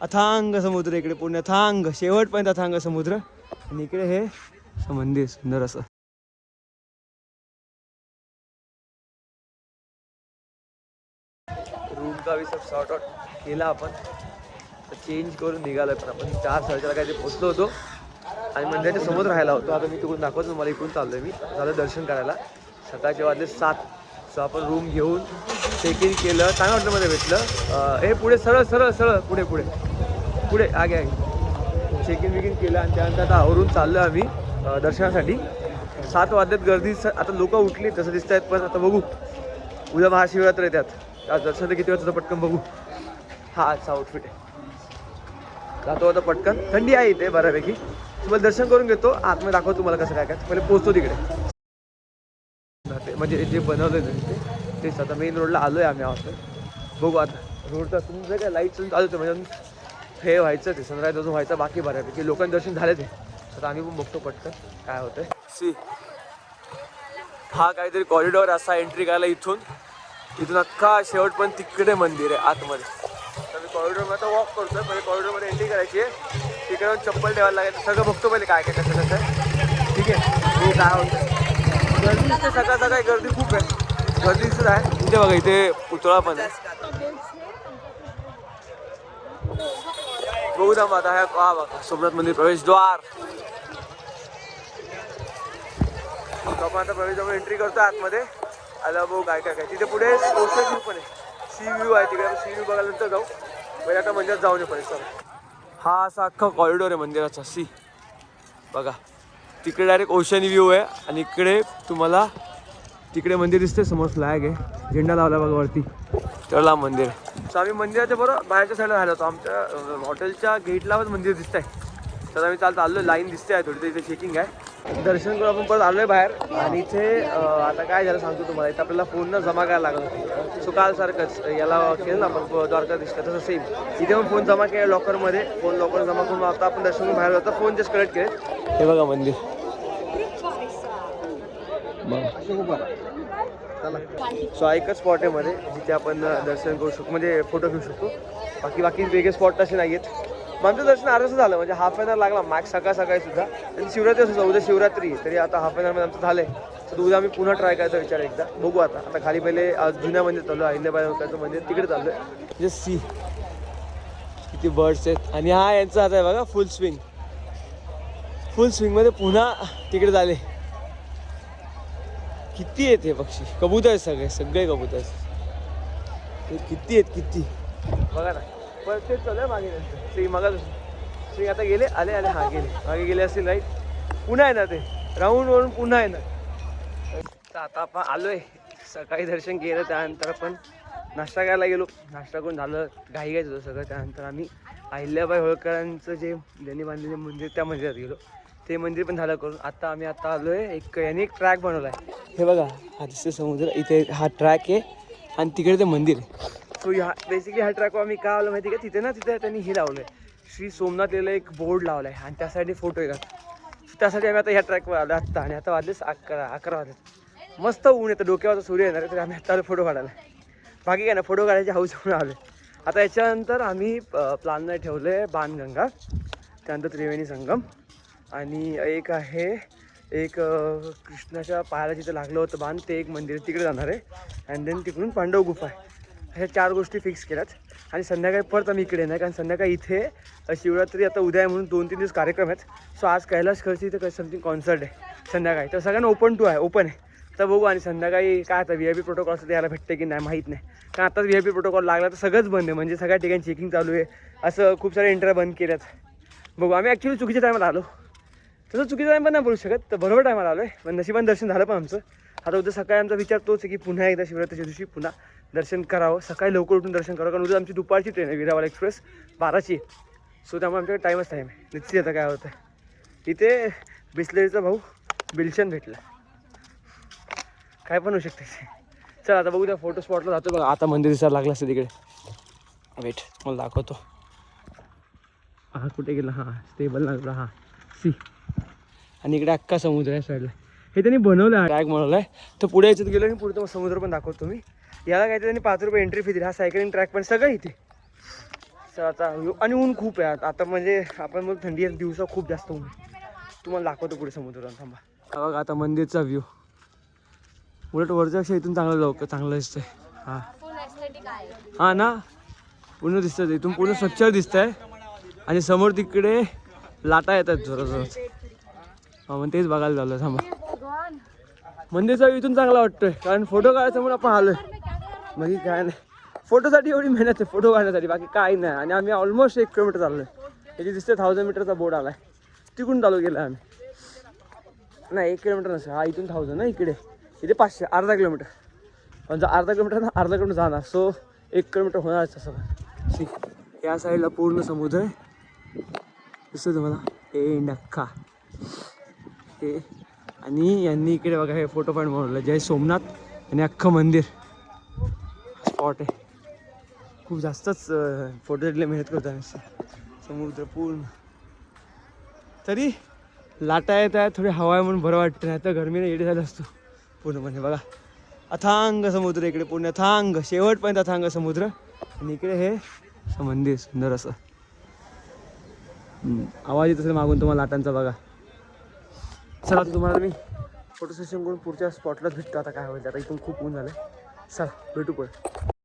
अथांग समुद्र इकडे पूर्ण अथांग शेवटपर्यंत अथांग समुद्र आणि इकडे हे मंदिर सुंदर असं. रूमचा बी सब सॉर्ट आउट केला आपण, चेंज करून निघालो. पण आपण 4-4:30 काहीतरी पोचलो होतो आणि मंदिराच्या समोर राहायला होतो. आता मी तिकडून दाखवतो तुम्हाला. इकडून चाललोय मी, झालं दर्शन करायला. सकाळचे वाजले 7. सो आपण रूम घेऊन चेक इन केलं. चांगल्या हॉटेलमध्ये भेटलं. हे पुढे सरळ सरळ सरळ पुढे पुढे पुढे आगे आगे चेक इन विकिन केलं आणि त्यानंतर आता आवरून चाललो आम्ही दर्शनासाठी. 7 वाजल्यात. गर्दी आता लोक उठली तसं दिसत आहेत, पण आता बघू. उद्या महाशिवरात्र आहे, त्यात आज दर्शन तर किती वाजता पटकन बघू. हा आजचा आउटफिट आहे. जातो आता पटकन. थंडी आहे इथे बऱ्यापैकी. तुम्हाला दर्शन करून घेतो, आतमध्ये दाखवतो तुम्हाला कसं काय काय. पहिले पोचतो तिकडे. म्हणजे जे बनवलं तेच. आता मेन रोडला आलोय आम्ही आहोत. बघू आता रोडचा तुमचं काय लाईट चालू होतं म्हणजे हे व्हायचं, ते सनराईज अजून व्हायचं बाकी बऱ्यापैकी. लोकांनी दर्शन झाले ते. आता आम्ही पण बघतो पटकन काय होतंय. सी हा काहीतरी कॉरिडॉर असा एंट्री करायला इथून अख्खा शेवट पण तिकडे मंदिर आहे आतमध्ये. तर मी कॉरिडॉरमध्ये आता वॉक करतोय. पहिले कॉरिडॉरमध्ये एंट्री करायची आहे. तिकडे चप्पल ठेवायला लागेल. सगळं बघतो पहिले काय काय कसं कसं आहे. ठीक आहे. हे काय होतं गर्दी दिसते सकाळ सकाळी. गर्दी खूप आहे. गर्दी दिसत आहे. इथे बघा इथे पुतळा पण आहे. बघू थांबा आता. हा बघा सोमनाथ मंदिर प्रवेशद्वार. आपण आता प्रवेशद्वार एंट्री करतो आतमध्ये. आला बघू काय काय काय. तिथे पुढे ओशन व्ह्यू पण आहे. सी व्ह्यू आहे तिकडे. सी व्ह्यू बघायला जाऊ. पहिले आता मंदिरात जाऊन येऊ पहिले. हा असा अख्खा कॉरिडॉर आहे मंदिराचा. सी बघा तिकडे डायरेक्ट ओशन व्ह्यू आहे आणि इकडे तुम्हाला तिकडे मंदिर दिसते. समोर फ्लॅग आहे, झेंडा लावला बघा वरती. तेवढा मंदिर आहे. तर आम्ही मंदिराच्या बरोबर बाहेरच्या साईडला राहिलो होतो. आमच्या हॉटेलच्या गेटलाच मंदिर दिसत आहे. तर आम्ही चाललो. लाईन दिसते आहे थोडी. इथे चेकिंग आहे. दर्शन करून आपण परत आलोय बाहेर. आणि इथे आता काय झालं सांगतो तुम्हाला. इथं आपल्याला फोन न जमा करायला लागत होती. सो कालसारखंच याला केलं ना आपण द्वारका दिसतं तसं सेम इथे पण फोन जमा केला लॉकरमध्ये. फोन लॉकर जमा करून आता आपण दर्शन करून बाहेर जातो. फोन जस्ट कलेक्ट केले. हे बघा मंदिर. सो एकच स्पॉट आहे मध्ये जिथे आपण दर्शन करू शकतो, म्हणजे फोटो घेऊ शकतो. बाकी वेगळे स्पॉट तसे नाही आहेत. मग आमचं दर्शन अर्धच झालं, म्हणजे हाफ एन आवर लागला मॅक्स. सकाळी सुद्धा. आणि शिवरात्री सुद्धा उद्या शिवरात्री तरी आता हाफ एन आवरमध्ये आमचं झालं आहे. तर उद्या आम्ही पुन्हा ट्राय करायचा विचार एकदा. बघू आता खाली पहिले जुन्या मंदिर चालू आहे. अहिल्याबाई होळकरचं मंदिर तिकडे चालू आहे. जस्ट सी किती बर्ड्स आहेत. आणि हा यांचा आता आहे बघा फुल स्विंगमध्ये पुन्हा तिकडे झाले. किती आहेत हे पक्षी. कबूतर आहेत सगळे कबूतर आहेत. किती आहेत किती बघा ना. परत तेच चालू आहे मागे नंतर. श्री आता गेले आले हा मागे गेले असतील राईट. पुन्हा येणार ते राऊंडवरून पुन्हा येणार. तर आता आपण आलोय. सकाळी दर्शन केलं, त्यानंतर आपण नाश्ता करायला गेलो. नाश्ता करून झालं, घाई होतं सगळं. त्यानंतर आम्ही अहिल्याबाई होळकरांचं जे ज्यांनी बांधलेले मंदिर त्या मंदिरात गेलो. ते मंदिर पण झालं करून. आता आलोय याने एक ट्रॅक बनवला आहे. हे बघा हा दिसते समुद्र. इथे हा ट्रॅक आहे आणि तिकडे ते मंदिर आहे. सो बेसिकली ह्या ट्रॅकवर आम्ही काय आलो माहिती का. तिथे त्यांनी हे लावलं आहे श्री सोमनाथ लिहिलं एक बोर्ड लावला आहे आणि त्यासाठी फोटो येतात. त्यासाठी आम्ही आता ह्या ट्रॅकवर आलो आत्ता. आणि आता वाजलेच 11 वाजले. मस्त ऊन येतं. डोक्यावरचा सूर्य येणार आहे. तरी आम्ही आत्ता आलो फोटो काढायला. बाकी काय ना, फोटो काढायची हौस म्हणून आलो. आता याच्यानंतर आम्ही प्लॅन नाही ठेवलं आहे बाणगंगा, त्यानंतर त्रिवेणी संगम आणि एक आहे कृष्णाच्या पायाला जिथं लागलं होतं बाण ते एक मंदिर तिकडे जाणार आहे. अँड देन तिकडून पांडव गुफा आहे. ह्या 4 गोष्टी फिक्स केल्यात. आणि संध्याकाळी परत आम्ही इकडे नाही, कारण संध्याकाळी इथे शिवरात्री आता उद्या आहे म्हणून 2-3 दिवस कार्यक्रम आहेत. सो आज कैलाश खर्ची इथे समथिंग कॉन्सर्ट आहे संध्याकाळी. तर सगळ्यांना ओपन आहे. तर बघू. आणि संध्याकाळी काय आता VIP प्रोटोकॉल असं यायला भेटते की नाही माहीत नाही. कारण आताच VIP प्रोटोकॉल लागला तर सगळंच बंद आहे. म्हणजे सगळ्या ठिकाणी चेकिंग चालू आहे. असं खूप सारे एंट्र्या बंद केल्यात. बघू. आम्ही ॲक्च्युली चुकीच्या टायमाला आलो. तसं चुकीचा टाईम पण नाही बोलू शकत. तर बरोबर टायमाला आलो आहे. पण नशिबाने दर्शन झालं पण आमचं. आता उद्या सकाळी आमचा विचार तोच आहे की पुन्हा एकदा शिवरात्रीच्या दिवशी पुन्हा दर्शन करावं. सकाळी लवकर उठून दर्शन करावं. कारण उद्या आमची दुपारची ट्रेन आहे विरावाला एक्सप्रेस 12ची. सो त्यामुळे आमच्याकडे टाईमच टाईम आहे. निश्चित आता काय होतं. इथे बिस्लेरीचा भाऊ बिल्शन भेटला. काय पण होऊ शकते. चल आता बघू. त्या फोटो स्पॉटला जातो बघा. आता मंदिर दिसायला लागलं असतं तिकडे. वेट मला दाखवतो. हा कुठे गेला. हा स्टेबल लागला. हा सी. आणि इकडे अख्खा समुद्र आहे साईडला. हे त्यांनी बनवलं आहे, ट्रॅक बनवला आहे. तर पुढे याच्यात गेलो आणि पुढे समुद्र पण दाखवतो मी. याला काहीतरी त्यांनी 5 रुपये एंट्री फी दिली. हा सायकलिंग ट्रॅक पण सगळं इथे. तर आता आणि ऊन खूप आहे आता म्हणजे आपण मग थंडी आहे दिवसा खूप जास्त ऊन आहे. तुम्हाला दाखवतो पुढे समुद्रात थांबा. हा बघा आता मंदिरचा व्ह्यू. उलट वरच्या इथून चांगलं दिसतंय. हां हां ना पूर्ण दिसतंय इथून पूर्ण स्वच्छ दिसतंय आणि समोर तिकडे लाटा येतात जोरात. हा मग तेच बघायला झालं थांबा. मंदिरचा इथून चांगला वाटतोय कारण फोटो काढायचा म्हणून आपण आलोय. बाकी काय नाही फोटोसाठी एवढी मेहनत आहे फोटो काढण्यासाठी बाकी काही नाही. आणि आम्ही ऑलमोस्ट 1 किलोमीटर चाललोय. याची दिसते 1000 मीटरचा बोर्ड आलाय तिकडून चालू केला आम्ही. नाही 1 किलोमीटर नसेल हा इथून 1000 ना इकडे इथे 500 अर्धा किलोमीटर. पण अर्धा किलोमीटर जाणार सो 1 किलोमीटर होणारच असं. या साईडला पूर्ण समुद्र आहे दिसतो तुम्हाला हे नक्का हे. आणि यांनी इकडे बघा हे फोटो पॉईंट बनवलं जय सोमनाथ आणि अख्खं मंदिर स्पॉट आहे. खूप जास्तच फोटोसाठी मेहनत करतो आम्ही. समुद्र पूर्ण तरी लाटा येत आहे थोडी हवा आहे म्हणून बरं वाटतं नाही तर गरमीने येडे झालं असतो पूर्णपणे. बघा अथांग समुद्र इकडे पूर्ण अथांग शेवटपर्यंत अथांग समुद्र आणि इकडे हे मंदिर सुंदर असं. आवाज येत असेल मागून तुम्हाला लाटांचा बघा. चला आता तुम्हाला मी फोटो सेशन करून पुढच्या स्पॉटलाच भेटतो. आता काय होईल आता इथून खूप ऊन झालं. चला भेटू पुढे.